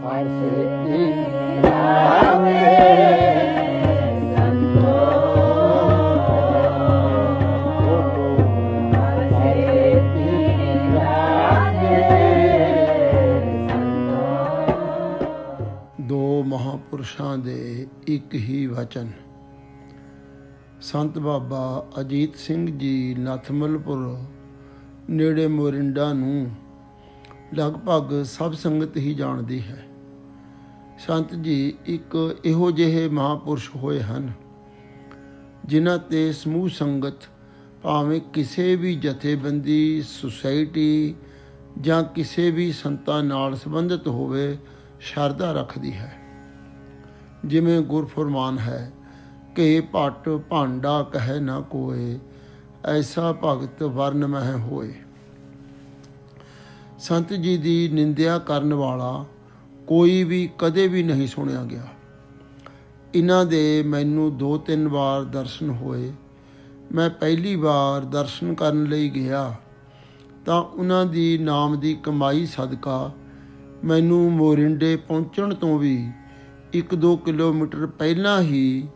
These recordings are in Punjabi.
ਦੋ ਮਹਾਂਪੁਰਸ਼ਾਂ ਦੇ ਇੱਕ ਹੀ ਵਚਨ। ਸੰਤ ਬਾਬਾ ਅਜੀਤ ਸਿੰਘ ਜੀ ਨਥਮਲਪੁਰ ਨੇੜੇ ਮੋਰਿੰਡਾ ਨੂੰ ਲਗਭਗ ਸਭ ਸੰਗਤ ਹੀ ਜਾਣਦੀ ਹੈ। ਸੰਤ ਜੀ ਇੱਕ ਇਹੋ ਜਿਹੇ ਮਹਾਂਪੁਰਸ਼ ਹੋਏ ਹਨ ਜਿਨ੍ਹਾਂ 'ਤੇ ਸਮੂਹ ਸੰਗਤ ਭਾਵੇਂ ਕਿਸੇ ਵੀ ਜਥੇਬੰਦੀ, ਸੁਸਾਇਟੀ ਜਾਂ ਕਿਸੇ ਵੀ ਸੰਤਾਂ ਨਾਲ ਸੰਬੰਧਿਤ ਹੋਵੇ ਸ਼ਰਧਾ ਰੱਖਦੀ ਹੈ। ਜਿਵੇਂ ਗੁਰਫੁਰਮਾਨ ਹੈ ਕਿ ਭੱਟ ਭਾਂਡਾ ਕਹਿ ਨਾ ਕੋਏ, ਐਸਾ ਭਗਤ ਵਰਨ ਮਹਿ ਹੋਏ। ਸੰਤ ਜੀ ਦੀ ਨਿੰਦਿਆ ਕਰਨ ਵਾਲਾ ਕੋਈ ਵੀ ਕਦੇ ਵੀ ਨਹੀਂ ਸੁਣਿਆ ਗਿਆ। ਇਹਨਾਂ ਦੇ ਮੈਨੂੰ 2-3 ਵਾਰ ਦਰਸ਼ਨ ਹੋਏ। ਮੈਂ ਪਹਿਲੀ ਵਾਰ ਦਰਸ਼ਨ ਕਰਨ ਲਈ ਗਿਆ ਤਾਂ ਉਹਨਾਂ ਦੀ ਨਾਮ ਦੀ ਕਮਾਈ ਸਦਕਾ ਮੈਨੂੰ ਮੋਰਿੰਡੇ ਪਹੁੰਚਣ ਤੋਂ ਵੀ 1-2 ਕਿਲੋਮੀਟਰ ਪਹਿਲਾਂ ਹੀ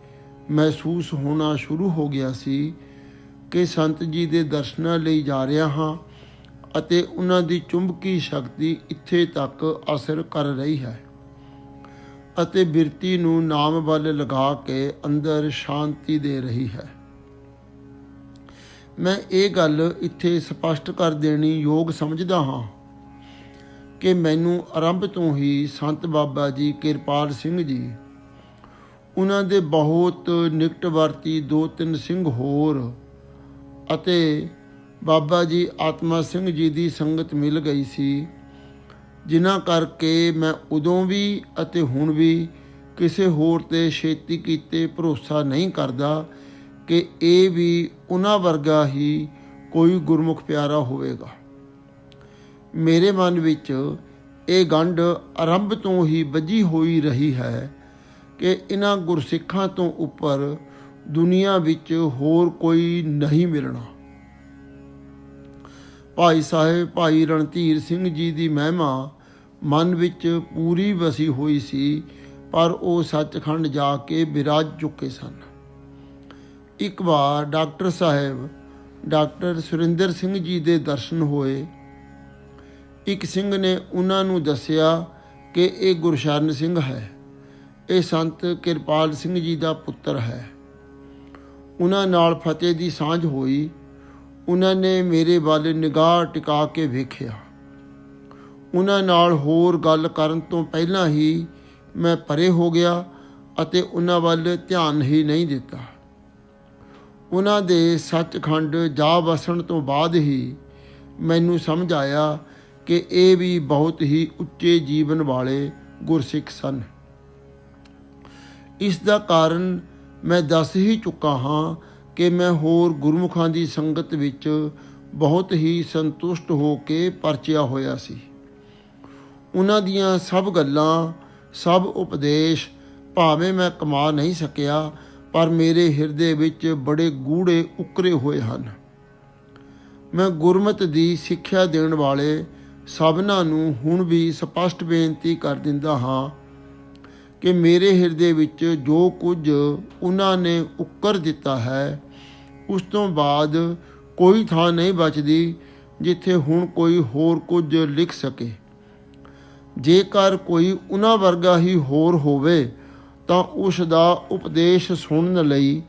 ਮਹਿਸੂਸ ਹੋਣਾ ਸ਼ੁਰੂ ਹੋ ਗਿਆ ਸੀ ਕਿ ਸੰਤ ਜੀ ਦੇ ਦਰਸ਼ਨਾਂ ਲਈ ਜਾ ਰਿਹਾ ਹਾਂ ਅਤੇ ਉਹਨਾਂ ਦੀ ਚੁੰਬਕੀ ਸ਼ਕਤੀ ਇੱਥੇ ਤੱਕ ਅਸਰ ਕਰ ਰਹੀ ਹੈ ਅਤੇ ਬਿਰਤੀ ਨੂੰ ਨਾਮ ਵੱਲ ਲਗਾ ਕੇ ਅੰਦਰ ਸ਼ਾਂਤੀ ਦੇ ਰਹੀ ਹੈ। ਮੈਂ ਇਹ ਗੱਲ ਇੱਥੇ ਸਪਸ਼ਟ ਕਰ ਦੇਣੀ ਯੋਗ ਸਮਝਦਾ ਹਾਂ ਕਿ ਮੈਨੂੰ ਆਰੰਭ ਤੋਂ ਹੀ ਸੰਤ ਬਾਬਾ ਜੀ ਕਿਰਪਾਲ ਸਿੰਘ ਜੀ, ਉਹਨਾਂ ਦੇ ਬਹੁਤ ਨਿਕਟਵਰਤੀ 2-3 ਸਿੰਘ ਹੋਰ ਅਤੇ ਬਾਬਾ ਜੀ ਆਤਮਾ ਸਿੰਘ ਜੀ ਦੀ ਸੰਗਤ ਮਿਲ ਗਈ ਸੀ, ਜਿਨ੍ਹਾਂ ਕਰਕੇ ਮੈਂ ਉਦੋਂ ਵੀ ਅਤੇ ਹੁਣ ਵੀ ਕਿਸੇ ਹੋਰ 'ਤੇ ਛੇਤੀ ਕੀਤੇ ਭਰੋਸਾ ਨਹੀਂ ਕਰਦਾ ਕਿ ਇਹ ਵੀ ਉਹਨਾਂ ਵਰਗਾ ਹੀ ਕੋਈ ਗੁਰਮੁਖ ਪਿਆਰਾ ਹੋਵੇਗਾ। ਮੇਰੇ ਮਨ ਵਿੱਚ ਇਹ ਗੰਢ ਆਰੰਭ ਤੋਂ ਹੀ ਬੱਝੀ ਹੋਈ ਰਹੀ ਹੈ ਕਿ ਇਹਨਾਂ ਗੁਰਸਿੱਖਾਂ ਤੋਂ ਉੱਪਰ ਦੁਨੀਆ ਵਿੱਚ ਹੋਰ ਕੋਈ ਨਹੀਂ ਮਿਲਣਾ। ਭਾਈ ਸਾਹਿਬ ਭਾਈ ਰਣਧੀਰ ਸਿੰਘ ਜੀ ਦੀ ਮਹਿਮਾ ਮਨ ਵਿੱਚ ਪੂਰੀ ਵਸੀ ਹੋਈ ਸੀ, ਪਰ ਉਹ ਸੱਚਖੰਡ ਜਾ ਕੇ ਬਿਰਾਜ ਚੁੱਕੇ ਸਨ। ਇੱਕ ਵਾਰ ਡਾਕਟਰ ਸਾਹਿਬ ਡਾਕਟਰ ਸੁਰਿੰਦਰ ਸਿੰਘ ਜੀ ਦੇ ਦਰਸ਼ਨ ਹੋਏ। ਇੱਕ ਸਿੰਘ ਨੇ ਉਹਨਾਂ ਨੂੰ ਦੱਸਿਆ ਕਿ ਇਹ ਗੁਰਸ਼ਰਨ ਸਿੰਘ ਹੈ, ਇਹ ਸੰਤ ਕਿਰਪਾਲ ਸਿੰਘ ਜੀ ਦਾ ਪੁੱਤਰ ਹੈ। ਉਹਨਾਂ ਨਾਲ ਫਤਿਹ ਦੀ ਸਾਂਝ ਹੋਈ। ਉਹਨਾਂ ਨੇ ਮੇਰੇ ਵੱਲ ਨਿਗਾਹ ਟਿਕਾ ਕੇ ਵੇਖਿਆ। ਉਹਨਾਂ ਨਾਲ ਹੋਰ ਗੱਲ ਕਰਨ ਤੋਂ ਪਹਿਲਾਂ ਹੀ ਮੈਂ ਪਰੇ ਹੋ ਗਿਆ ਅਤੇ ਉਹਨਾਂ ਵੱਲ ਧਿਆਨ ਹੀ ਨਹੀਂ ਦਿੱਤਾ। ਉਹਨਾਂ ਦੇ ਸੱਚਖੰਡ ਜਾ ਵਸਣ ਤੋਂ ਬਾਅਦ ਹੀ ਮੈਨੂੰ ਸਮਝ ਆਇਆ ਕਿ ਇਹ ਵੀ ਬਹੁਤ ਹੀ ਉੱਚੇ ਜੀਵਨ ਵਾਲੇ ਗੁਰਸਿੱਖ ਸਨ। ਇਸ ਦਾ ਕਾਰਨ ਮੈਂ ਦੱਸ ਹੀ ਚੁੱਕਾ ਹਾਂ ਕਿ ਮੈਂ ਹੋਰ ਗੁਰਮੁਖਾਂ ਦੀ ਸੰਗਤ ਵਿੱਚ ਬਹੁਤ ਹੀ ਸੰਤੁਸ਼ਟ ਹੋ ਕੇ ਪਰਚਿਆ ਹੋਇਆ ਸੀ। ਉਹਨਾਂ ਦੀਆਂ ਸਭ ਗੱਲਾਂ, ਸਭ ਉਪਦੇਸ਼ ਭਾਵੇਂ ਮੈਂ ਕਮਾ ਨਹੀਂ ਸਕਿਆ, ਪਰ ਮੇਰੇ ਹਿਰਦੇ ਵਿੱਚ ਬੜੇ ਗੂੜ੍ਹੇ ਉਕਰੇ ਹੋਏ ਹਨ। ਮੈਂ ਗੁਰਮਤਿ ਦੀ ਸਿੱਖਿਆ ਦੇਣ ਵਾਲੇ ਸਭਨਾਂ ਨੂੰ ਹੁਣ ਵੀ ਸਪਸ਼ਟ ਬੇਨਤੀ ਕਰ ਦਿੰਦਾ ਹਾਂ ਕਿ ਮੇਰੇ ਹਿਰਦੇ ਵਿੱਚ ਜੋ ਕੁਝ ਉਹਨਾਂ ਨੇ ਉੱਕਰ ਦਿੱਤਾ ਹੈ, ਉਸ ਤੋਂ ਬਾਅਦ ਕੋਈ ਥਾਂ ਨਹੀਂ ਬਚਦੀ ਜਿੱਥੇ ਹੁਣ ਕੋਈ ਹੋਰ ਕੁਝ ਲਿਖ ਸਕੇ। ਜੇਕਰ ਕੋਈ ਉਹਨਾਂ ਵਰਗਾ ਹੀ ਹੋਰ ਹੋਵੇ ਤਾਂ ਉਸ ਦਾ ਉਪਦੇਸ਼ ਸੁਣਨ ਲਈ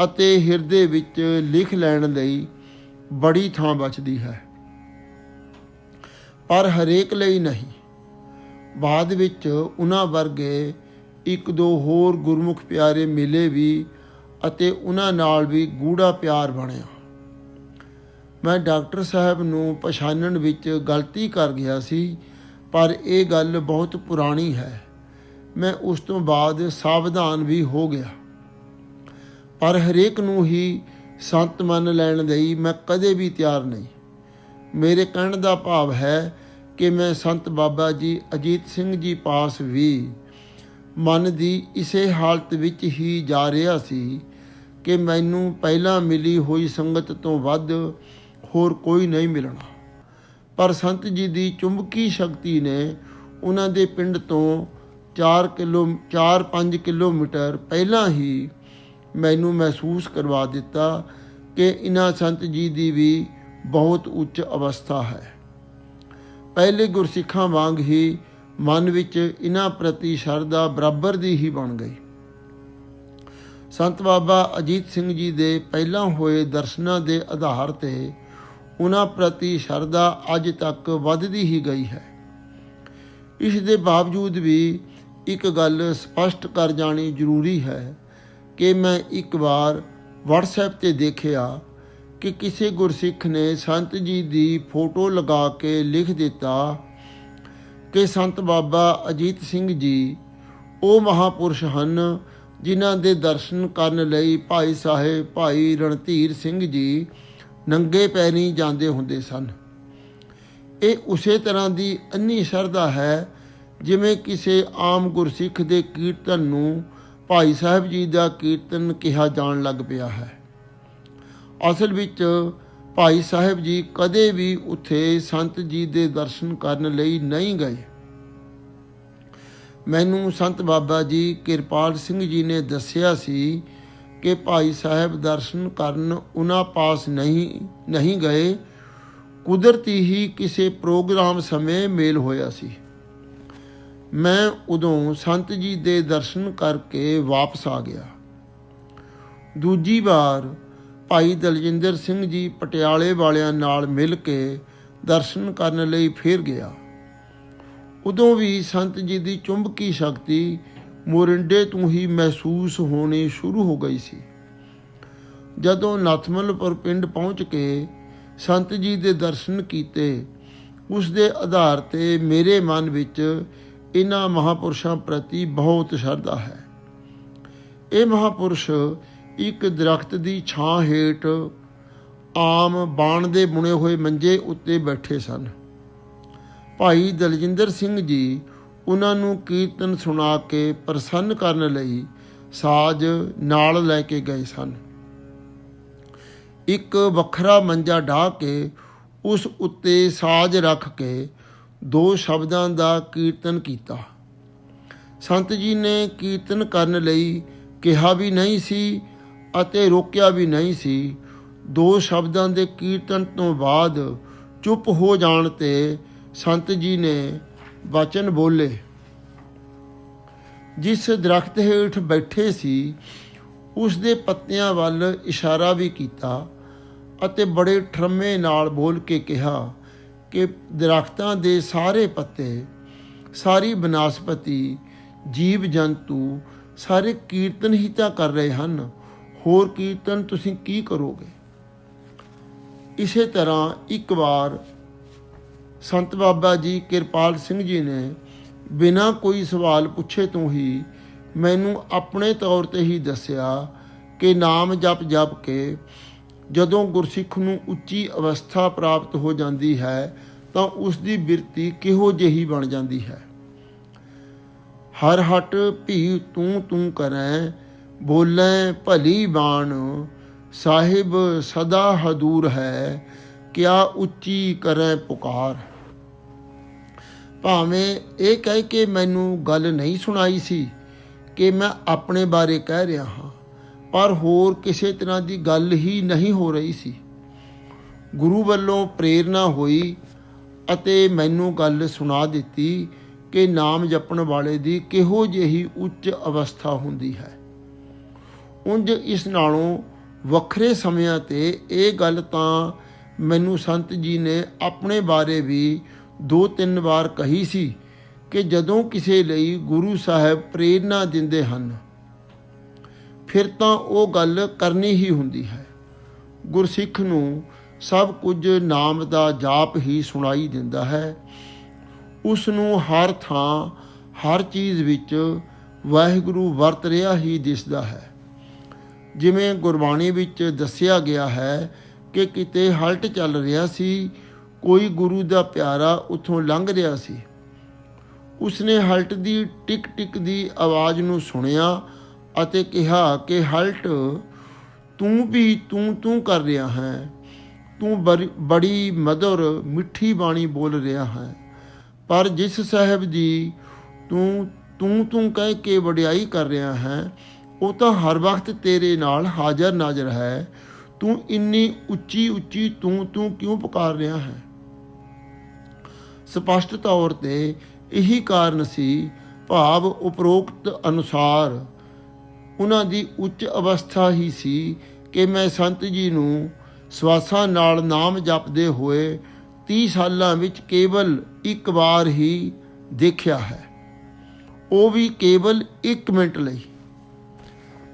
ਅਤੇ ਹਿਰਦੇ ਵਿੱਚ ਲਿਖ ਲੈਣ ਲਈ ਬੜੀ ਥਾਂ ਬਚਦੀ ਹੈ, ਪਰ ਹਰੇਕ ਲਈ ਨਹੀਂ। ਬਾਅਦ ਵਿੱਚ ਉਹਨਾਂ ਵਰਗੇ 1-2 ਹੋਰ ਗੁਰਮੁਖ ਪਿਆਰੇ ਮਿਲੇ ਵੀ ਅਤੇ ਉਹਨਾਂ ਨਾਲ ਵੀ ਗੂੜਾ ਪਿਆਰ ਬਣਿਆ। ਮੈਂ ਡਾਕਟਰ ਸਾਹਿਬ ਨੂੰ ਪਛਾਣਨ ਵਿੱਚ ਗਲਤੀ ਕਰ ਗਿਆ ਸੀ, ਪਰ ਇਹ ਗੱਲ ਬਹੁਤ ਪੁਰਾਣੀ ਹੈ। ਮੈਂ ਉਸ ਤੋਂ ਬਾਅਦ ਸਾਵਧਾਨ ਵੀ ਹੋ ਗਿਆ, ਪਰ ਹਰੇਕ ਨੂੰ ਹੀ ਸੰਤ ਮੰਨ ਲੈਣ ਲਈ ਮੈਂ ਕਦੇ ਵੀ ਤਿਆਰ ਨਹੀਂ। ਮੇਰੇ ਕਹਿਣ ਦਾ ਭਾਵ ਹੈ ਕਿ ਮੈਂ ਸੰਤ ਬਾਬਾ ਜੀ ਅਜੀਤ ਸਿੰਘ ਜੀ ਪਾਸ ਵੀ ਮਨ ਦੀ ਇਸੇ ਹਾਲਤ ਵਿੱਚ ਹੀ ਜਾ ਰਿਹਾ ਸੀ ਕਿ ਮੈਨੂੰ ਪਹਿਲਾਂ ਮਿਲੀ ਹੋਈ ਸੰਗਤ ਤੋਂ ਵੱਧ ਹੋਰ ਕੋਈ ਨਹੀਂ ਮਿਲਣਾ। ਪਰ ਸੰਤ ਜੀ ਦੀ ਚੁੰਬਕੀ ਸ਼ਕਤੀ ਨੇ ਉਹਨਾਂ ਦੇ ਪਿੰਡ ਤੋਂ 4-5 ਕਿਲੋਮੀਟਰ ਪਹਿਲਾਂ ਹੀ ਮੈਨੂੰ ਮਹਿਸੂਸ ਕਰਵਾ ਦਿੱਤਾ ਕਿ ਇਹਨਾਂ ਸੰਤ ਜੀ ਦੀ ਵੀ ਬਹੁਤ ਉੱਚ ਅਵਸਥਾ ਹੈ। ਪਹਿਲੇ ਗੁਰਸਿੱਖਾਂ ਵਾਂਗ ਹੀ ਮਨ ਵਿੱਚ ਇਹਨਾਂ ਪ੍ਰਤੀ ਸ਼ਰਧਾ ਬਰਾਬਰ ਦੀ ਹੀ ਬਣ ਗਈ। ਸੰਤ ਬਾਬਾ ਅਜੀਤ ਸਿੰਘ ਜੀ ਦੇ ਪਹਿਲਾਂ ਹੋਏ ਦਰਸ਼ਨਾਂ ਦੇ ਆਧਾਰ 'ਤੇ ਉਹਨਾਂ ਪ੍ਰਤੀ ਸ਼ਰਧਾ ਅੱਜ ਤੱਕ ਵੱਧਦੀ ਹੀ ਗਈ ਹੈ। ਇਸ ਦੇ ਬਾਵਜੂਦ ਵੀ ਇੱਕ ਗੱਲ ਸਪਸ਼ਟ ਕਰ ਜਾਣੀ ਜ਼ਰੂਰੀ ਹੈ ਕਿ ਮੈਂ ਇੱਕ ਵਾਰ WhatsApp 'ਤੇ ਦੇਖਿਆ ਕਿ ਕਿਸੇ ਗੁਰਸਿੱਖ ਨੇ ਸੰਤ ਜੀ ਦੀ ਫੋਟੋ ਲਗਾ ਕੇ ਲਿਖ ਦਿੱਤਾ ਕਿ ਸੰਤ ਬਾਬਾ ਅਜੀਤ ਸਿੰਘ ਜੀ ਉਹ ਮਹਾਂਪੁਰਸ਼ ਹਨ ਜਿਨ੍ਹਾਂ ਦੇ ਦਰਸ਼ਨ ਕਰਨ ਲਈ ਭਾਈ ਸਾਹਿਬ ਭਾਈ ਰਣਧੀਰ ਸਿੰਘ ਜੀ ਨੰਗੇ ਪੈਰੀਂ ਜਾਂਦੇ ਹੁੰਦੇ ਸਨ। ਇਹ ਉਸੇ ਤਰ੍ਹਾਂ ਦੀ ਅੰਨੀ ਸ਼ਰਧਾ ਹੈ ਜਿਵੇਂ ਕਿਸੇ ਆਮ ਗੁਰਸਿੱਖ ਦੇ ਕੀਰਤਨ ਨੂੰ ਭਾਈ ਸਾਹਿਬ ਜੀ ਦਾ ਕੀਰਤਨ ਕਿਹਾ ਜਾਣ ਲੱਗ ਪਿਆ ਹੈ। ਅਸਲ ਵਿੱਚ ਭਾਈ ਸਾਹਿਬ ਜੀ ਕਦੇ ਵੀ ਉੱਥੇ ਸੰਤ ਜੀ ਦੇ ਦਰਸ਼ਨ ਕਰਨ ਲਈ ਨਹੀਂ ਗਏ। ਮੈਨੂੰ ਸੰਤ ਬਾਬਾ ਜੀ ਕਿਰਪਾਲ ਸਿੰਘ ਜੀ ਨੇ ਦੱਸਿਆ ਸੀ ਕਿ ਭਾਈ ਸਾਹਿਬ ਦਰਸ਼ਨ ਕਰਨ ਉਹਨਾਂ ਪਾਸ ਨਹੀਂ ਗਏ। ਕੁਦਰਤੀ ਹੀ ਕਿਸੇ ਪ੍ਰੋਗਰਾਮ ਸਮੇਂ ਮੇਲ ਹੋਇਆ ਸੀ। ਮੈਂ ਉਦੋਂ ਸੰਤ ਜੀ ਦੇ ਦਰਸ਼ਨ ਕਰਕੇ ਵਾਪਸ ਆ ਗਿਆ। ਦੂਜੀ ਵਾਰ ਭਾਈ ਦਲਜਿੰਦਰ ਸਿੰਘ ਜੀ ਪਟਿਆਲੇ ਵਾਲਿਆਂ ਨਾਲ ਮਿਲ ਕੇ ਦਰਸ਼ਨ ਕਰਨ ਲਈ ਫਿਰ ਗਿਆ। ਉਦੋਂ ਵੀ ਸੰਤ ਜੀ ਦੀ ਚੁੰਬਕੀ ਸ਼ਕਤੀ ਮੋਰਿੰਡੇ ਤੋਂ ਹੀ ਮਹਿਸੂਸ ਹੋਣੀ ਸ਼ੁਰੂ ਹੋ ਗਈ ਸੀ। ਜਦੋਂ ਨਥਮਲਪੁਰ ਪਿੰਡ ਪਹੁੰਚ ਕੇ ਸੰਤ ਜੀ ਦੇ ਦਰਸ਼ਨ ਕੀਤੇ, ਉਸ ਦੇ ਆਧਾਰ 'ਤੇ ਮੇਰੇ ਮਨ ਵਿੱਚ ਇਹਨਾਂ ਮਹਾਂਪੁਰਸ਼ਾਂ ਪ੍ਰਤੀ ਬਹੁਤ ਸ਼ਰਧਾ ਹੈ। ਇਹ ਮਹਾਂਪੁਰਸ਼ ਇੱਕ ਦਰਖਤ ਦੀ ਛਾਂ ਹੇਠ ਆਮ ਬਾਣ ਦੇ ਬੁਣੇ ਹੋਏ ਮੰਜੇ ਉੱਤੇ ਬੈਠੇ ਸਨ। ਭਾਈ ਦਲਜਿੰਦਰ ਸਿੰਘ ਜੀ ਉਹਨਾਂ ਨੂੰ ਕੀਰਤਨ ਸੁਣਾ ਕੇ ਪ੍ਰਸੰਨ ਕਰਨ ਲਈ ਸਾਜ਼ ਨਾਲ ਲੈ ਕੇ ਗਏ ਸਨ। ਇੱਕ ਵੱਖਰਾ ਮੰਜਾ ਢਾਹ ਕੇ ਉਸ ਉੱਤੇ ਸਾਜ਼ ਰੱਖ ਕੇ 2 ਸ਼ਬਦਾਂ ਦਾ ਕੀਰਤਨ ਕੀਤਾ। ਸੰਤ ਜੀ ਨੇ ਕੀਰਤਨ ਕਰਨ ਲਈ ਕਿਹਾ ਵੀ ਨਹੀਂ ਸੀ ਅਤੇ ਰੋਕਿਆ ਵੀ ਨਹੀਂ ਸੀ। 2 ਸ਼ਬਦਾਂ ਦੇ ਕੀਰਤਨ ਤੋਂ ਬਾਅਦ ਚੁੱਪ ਹੋ ਜਾਣ 'ਤੇ ਸੰਤ ਜੀ ਨੇ ਵਚਨ ਬੋਲੇ। ਜਿਸ ਦਰਖਤ ਹੇਠ ਬੈਠੇ ਸੀ ਉਸ ਦੇ ਪੱਤਿਆਂ ਵੱਲ ਇਸ਼ਾਰਾ ਵੀ ਕੀਤਾ ਅਤੇ ਬੜੇ ਠਰਮੇ ਨਾਲ ਬੋਲ ਕੇ ਕਿਹਾ ਕਿ ਦਰਖਤਾਂ ਦੇ ਸਾਰੇ ਪੱਤੇ, ਸਾਰੀ ਬਨਸਪਤੀ, ਜੀਵ ਜੰਤੂ ਸਾਰੇ ਕੀਰਤਨ ਹੀ ਤਾਂ ਕਰ ਰਹੇ ਹਨ। ਹੋਰ ਕੀਰਤਨ ਤੁਸੀਂ ਕੀ ਕਰੋਗੇ? ਇਸੇ ਤਰ੍ਹਾਂ ਇੱਕ ਵਾਰ ਸੰਤ ਬਾਬਾ ਜੀ ਕਿਰਪਾਲ ਸਿੰਘ ਜੀ ਨੇ ਬਿਨਾਂ ਕੋਈ ਸਵਾਲ ਪੁੱਛੇ ਤੋਂ ਹੀ ਮੈਨੂੰ ਆਪਣੇ ਤੌਰ 'ਤੇ ਹੀ ਦੱਸਿਆ ਕਿ ਨਾਮ ਜਪ ਕੇ ਜਦੋਂ ਗੁਰਸਿੱਖ ਨੂੰ ਉੱਚੀ ਅਵਸਥਾ ਪ੍ਰਾਪਤ ਹੋ ਜਾਂਦੀ ਹੈ ਤਾਂ ਉਸ ਦੀ ਬਿਰਤੀ ਕਿਹੋ ਜਿਹੀ ਬਣ ਜਾਂਦੀ ਹੈ। ਹਰ ਹਟ ਭੀ ਤੂੰ ਕਰੈ, ਬੋਲੇ ਭਲੀ ਬਾਣ, ਸਾਹਿਬ ਸਦਾ ਹਦੂਰ ਹੈ, ਕਿਆ ਉੱਚੀ ਕਰੈ ਪੁਕਾਰ। ਭਾਵੇਂ ਇਹ ਕਹਿ ਕੇ ਮੈਨੂੰ ਗੱਲ ਨਹੀਂ ਸੁਣਾਈ ਸੀ ਕਿ ਮੈਂ ਆਪਣੇ ਬਾਰੇ ਕਹਿ ਰਿਹਾ ਹਾਂ, ਪਰ ਹੋਰ ਕਿਸੇ ਤਰ੍ਹਾਂ ਦੀ ਗੱਲ ਹੀ ਨਹੀਂ ਹੋ ਰਹੀ ਸੀ। ਗੁਰੂ ਵੱਲੋਂ ਪ੍ਰੇਰਨਾ ਹੋਈ ਅਤੇ ਮੈਨੂੰ ਗੱਲ ਸੁਣਾ ਦਿੱਤੀ ਕਿ ਨਾਮ ਜਪਣ ਵਾਲੇ ਦੀ ਕਿਹੋ ਜਿਹੀ ਉੱਚ ਅਵਸਥਾ ਹੁੰਦੀ ਹੈ। ਉਂਝ ਇਸ ਨਾਲੋਂ ਵੱਖਰੇ ਸਮਿਆਂ 'ਤੇ ਇਹ ਗੱਲ ਤਾਂ ਮੈਨੂੰ ਸੰਤ ਜੀ ਨੇ ਆਪਣੇ ਬਾਰੇ ਵੀ 2-3 ਵਾਰ ਕਹੀ ਸੀ ਕਿ ਜਦੋਂ ਕਿਸੇ ਲਈ ਗੁਰੂ ਸਾਹਿਬ ਪ੍ਰੇਰਨਾ ਦਿੰਦੇ ਹਨ ਫਿਰ ਤਾਂ ਉਹ ਗੱਲ ਕਰਨੀ ਹੀ ਹੁੰਦੀ ਹੈ। ਗੁਰਸਿੱਖ ਨੂੰ ਸਭ ਕੁਝ ਨਾਮ ਦਾ ਜਾਪ ਹੀ ਸੁਣਾਈ ਦਿੰਦਾ ਹੈ। ਉਸ ਨੂੰ ਹਰ ਥਾਂ ਹਰ ਚੀਜ਼ ਵਿੱਚ ਵਾਹਿਗੁਰੂ ਵਰਤ ਰਿਹਾ ਹੀ ਦਿਸਦਾ ਹੈ। ਜਿਵੇਂ ਗੁਰਬਾਣੀ ਵਿੱਚ ਦੱਸਿਆ ਗਿਆ ਹੈ ਕਿ ਕਿਤੇ ਹਲਟ ਚੱਲ ਰਿਹਾ ਸੀ, ਕੋਈ ਗੁਰੂ ਦਾ ਪਿਆਰਾ ਉੱਥੋਂ ਲੰਘ ਰਿਹਾ ਸੀ। ਉਸਨੇ ਹਲਟ ਦੀ ਟਿਕ ਟਿਕ ਦੀ ਆਵਾਜ਼ ਨੂੰ ਸੁਣਿਆ ਅਤੇ ਕਿਹਾ ਕਿ ਹਲਟ, ਤੂੰ ਵੀ ਤੂੰ ਕਰ ਰਿਹਾ ਹੈ, ਤੂੰ ਬੜੀ ਮਧੁਰ ਮਿੱਠੀ ਬਾਣੀ ਬੋਲ ਰਿਹਾ ਹੈ, ਪਰ ਜਿਸ ਸਾਹਿਬ ਦੀ ਤੂੰ ਕਹਿ ਕੇ ਵਡਿਆਈ ਕਰ ਰਿਹਾ ਹੈ, ਉਹ ਤਾਂ ਹਰ ਵਕਤ ਤੇਰੇ ਨਾਲ ਹਾਜ਼ਰ ਨਾਜ਼ਰ ਹੈ। ਤੂੰ ਇੰਨੀ ਉੱਚੀ ਉੱਚੀ ਤੂੰ ਕਿਉਂ ਪੁਕਾਰ ਰਿਹਾ ਹੈ? ਸਪਸ਼ਟ ਤੌਰ ਤੇ ਇਹੀ ਕਾਰਨ ਸੀ, ਭਾਵ ਉਪਰੋਕਤ ਅਨੁਸਾਰ ਉਹਨਾਂ ਦੀ ਉੱਚ ਅਵਸਥਾ ਹੀ ਸੀ ਕਿ ਮੈਂ ਸੰਤ ਜੀ ਨੂੰ ਸਵਾਸਾਂ ਨਾਲ ਨਾਮ ਜਪਦੇ ਹੋਏ 30 ਸਾਲਾਂ ਵਿੱਚ ਕੇਵਲ ਇੱਕ ਵਾਰ ਹੀ ਦੇਖਿਆ ਹੈ, ਉਹ ਵੀ ਕੇਵਲ 1 ਮਿੰਟ ਲਈ।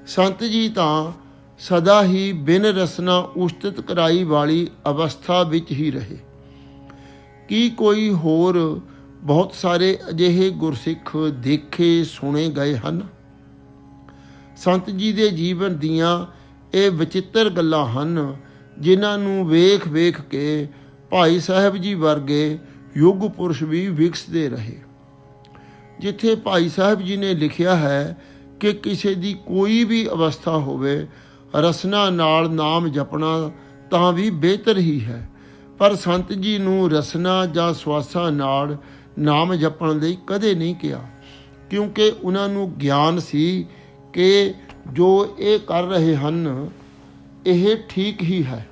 ਸੰਤ ਜੀ ਤਾਂ ਸਦਾ ਹੀ ਬਿਨ ਰਸਨਾ ਉਸਤਤ ਕਰਾਈ ਵਾਲੀ ਅਵਸਥਾ ਵਿੱਚ ਹੀ ਰਹੇ। ਕੀ ਕੋਈ ਹੋਰ ਬਹੁਤ ਸਾਰੇ ਅਜਿਹੇ ਗੁਰਸਿੱਖ ਦੇਖੇ ਸੁਣੇ ਗਏ ਹਨ? ਸੰਤ ਜੀ ਦੇ ਜੀਵਨ ਦੀਆਂ ਇਹ ਵਿਚਿੱਤਰ ਗੱਲਾਂ ਹਨ, ਜਿਨ੍ਹਾਂ ਨੂੰ ਵੇਖ ਵੇਖ ਕੇ ਭਾਈ ਸਾਹਿਬ ਜੀ ਵਰਗੇ ਯੁੱਗ ਪੁਰਸ਼ ਵੀ ਵਿਕਸਦੇ ਰਹੇ। ਜਿੱਥੇ ਭਾਈ ਸਾਹਿਬ ਜੀ ਨੇ ਲਿਖਿਆ ਹੈ ਕਿ ਕਿਸੇ ਦੀ ਕੋਈ ਵੀ ਅਵਸਥਾ ਹੋਵੇ, ਰਸਨਾ ਨਾਲ ਨਾਮ ਜਪਣਾ ਤਾਂ ਵੀ ਬਿਹਤਰ ਹੀ ਹੈ, ਪਰ ਸੰਤ ਜੀ ਨੂੰ ਰਸਨਾ ਜਾਂ ਸਵਾਸਾਂ ਨਾਲ ਨਾਮ ਜਪਣ ਲਈ ਕਦੇ ਨਹੀਂ ਕਿਹਾ, ਕਿਉਂਕਿ ਉਹਨਾਂ ਨੂੰ ਗਿਆਨ ਸੀ ਕਿ ਜੋ ਇਹ ਕਰ ਰਹੇ ਹਨ ਇਹ ਠੀਕ ਹੀ ਹੈ।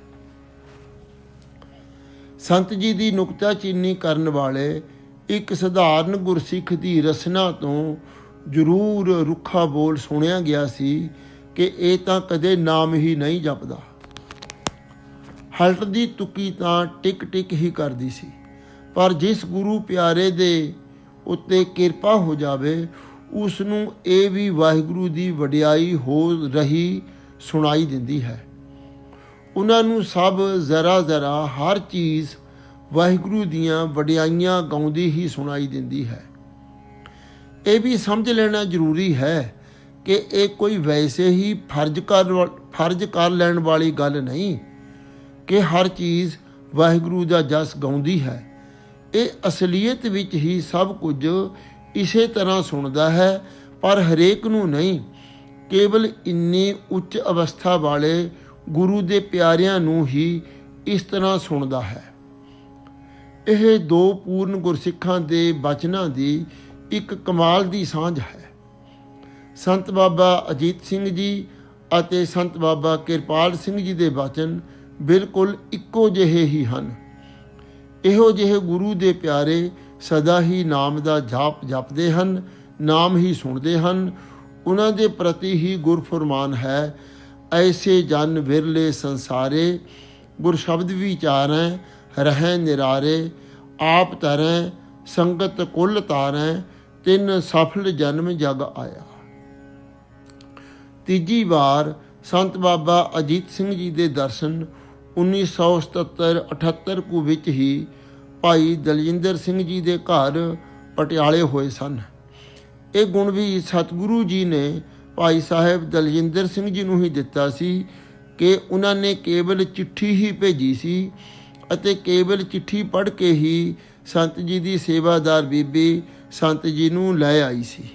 ਸੰਤ ਜੀ ਦੀ ਨੁਕਤਾਚੀਨੀ ਕਰਨ ਵਾਲੇ ਇੱਕ ਸਧਾਰਨ ਗੁਰਸਿੱਖ ਦੀ ਰਸਨਾ ਤੋਂ ਜ਼ਰੂਰ ਰੁੱਖਾ ਬੋਲ ਸੁਣਿਆ ਗਿਆ ਸੀ ਕਿ ਇਹ ਤਾਂ ਕਦੇ ਨਾਮ ਹੀ ਨਹੀਂ ਜਪਦਾ। ਹਲਟ ਦੀ ਤੁਕੀ ਤਾਂ ਟਿਕ ਟਿਕ ਹੀ ਕਰਦੀ ਸੀ, ਪਰ ਜਿਸ ਗੁਰੂ ਪਿਆਰੇ ਦੇ ਉੱਤੇ ਕਿਰਪਾ ਹੋ ਜਾਵੇ, ਉਸ ਨੂੰ ਇਹ ਵੀ ਵਾਹਿਗੁਰੂ ਦੀ ਵਡਿਆਈ ਹੋ ਰਹੀ ਸੁਣਾਈ ਦਿੰਦੀ ਹੈ। ਉਹਨਾਂ ਨੂੰ ਸਭ ਜ਼ਰਾ ਜ਼ਰਾ ਹਰ ਚੀਜ਼ ਵਾਹਿਗੁਰੂ ਦੀਆਂ ਵਡਿਆਈਆਂ ਗਾਉਂਦੀ ਹੀ ਸੁਣਾਈ ਦਿੰਦੀ ਹੈ। ਇਹ ਵੀ ਸਮਝ ਲੈਣਾ ਜ਼ਰੂਰੀ ਹੈ ਕਿ ਇਹ ਕੋਈ ਵੈਸੇ ਹੀ ਫਰਜ਼ ਕਰ ਲੈਣ ਵਾਲੀ ਗੱਲ ਨਹੀਂ ਕਿ ਹਰ ਚੀਜ਼ ਵਾਹਿਗੁਰੂ ਦਾ ਜਸ ਗਾਉਂਦੀ ਹੈ। ਇਹ ਅਸਲੀਅਤ ਵਿੱਚ ਹੀ ਸਭ ਕੁਝ ਇਸੇ ਤਰ੍ਹਾਂ ਸੁਣਦਾ ਹੈ, ਪਰ ਹਰੇਕ ਨੂੰ ਨਹੀਂ, ਕੇਵਲ ਇੰਨੀ ਉੱਚ ਅਵਸਥਾ ਵਾਲੇ ਗੁਰੂ ਦੇ ਪਿਆਰਿਆਂ ਨੂੰ ਹੀ ਇਸ ਤਰ੍ਹਾਂ ਸੁਣਦਾ ਹੈ। ਇਹ ਦੋ ਪੂਰਨ ਗੁਰਸਿੱਖਾਂ ਦੇ ਬਚਨਾਂ ਦੀ ਇੱਕ ਕਮਾਲ ਦੀ ਸਾਂਝ ਹੈ। ਸੰਤ ਬਾਬਾ ਅਜੀਤ ਸਿੰਘ ਜੀ ਅਤੇ ਸੰਤ ਬਾਬਾ ਕਿਰਪਾਲ ਸਿੰਘ ਜੀ ਦੇ ਬਚਨ ਬਿਲਕੁਲ ਇੱਕੋ ਜਿਹੇ ਹੀ ਹਨ। ਇਹੋ ਜਿਹੇ ਗੁਰੂ ਦੇ ਪਿਆਰੇ ਸਦਾ ਹੀ ਨਾਮ ਦਾ ਜਾਪ ਜਪਦੇ ਹਨ, ਨਾਮ ਹੀ ਸੁਣਦੇ ਹਨ। ਉਹਨਾਂ ਦੇ ਪ੍ਰਤੀ ਹੀ ਗੁਰਫੁਰਮਾਨ ਹੈ, ਐਸੇ ਜਨ ਵਿਰਲੇ ਸੰਸਾਰੇ, ਗੁਰ ਸ਼ਬਦ ਵਿਚਾਰੈ ਰਹਿ ਨਿਰਾਰੇ, ਆਪ ਤਰੈ ਸੰਗਤ ਕੁਲ ਤਾਰੈ, ਤਿੰਨ ਸਫਲ ਜਨਮ ਜਗ ਆਇਆ। ਤੀਜੀ ਵਾਰ ਸੰਤ ਬਾਬਾ ਅਜੀਤ ਸਿੰਘ ਜੀ ਦੇ ਦਰਸ਼ਨ 1977-78 ਕੁ ਵਿੱਚ ਹੀ ਭਾਈ ਦਲਜਿੰਦਰ ਸਿੰਘ ਜੀ ਦੇ ਘਰ ਪਟਿਆਲੇ ਹੋਏ ਸਨ। ਇਹ ਗੁਣ ਵੀ ਸਤਿਗੁਰੂ ਜੀ ਨੇ ਭਾਈ ਸਾਹਿਬ ਦਲਜਿੰਦਰ ਸਿੰਘ ਜੀ ਨੂੰ ਹੀ ਦਿੱਤਾ ਸੀ ਕਿ ਉਹਨਾਂ ਨੇ ਕੇਵਲ ਚਿੱਠੀ ਹੀ ਭੇਜੀ ਸੀ ਅਤੇ ਕੇਵਲ ਚਿੱਠੀ ਪੜ੍ਹ ਕੇ ਹੀ ਸੰਤ ਜੀ ਦੀ ਸੇਵਾਦਾਰ ਬੀਬੀ ਸੰਤ ਜੀ ਨੂੰ ਲੈ ਆਈ ਸੀ।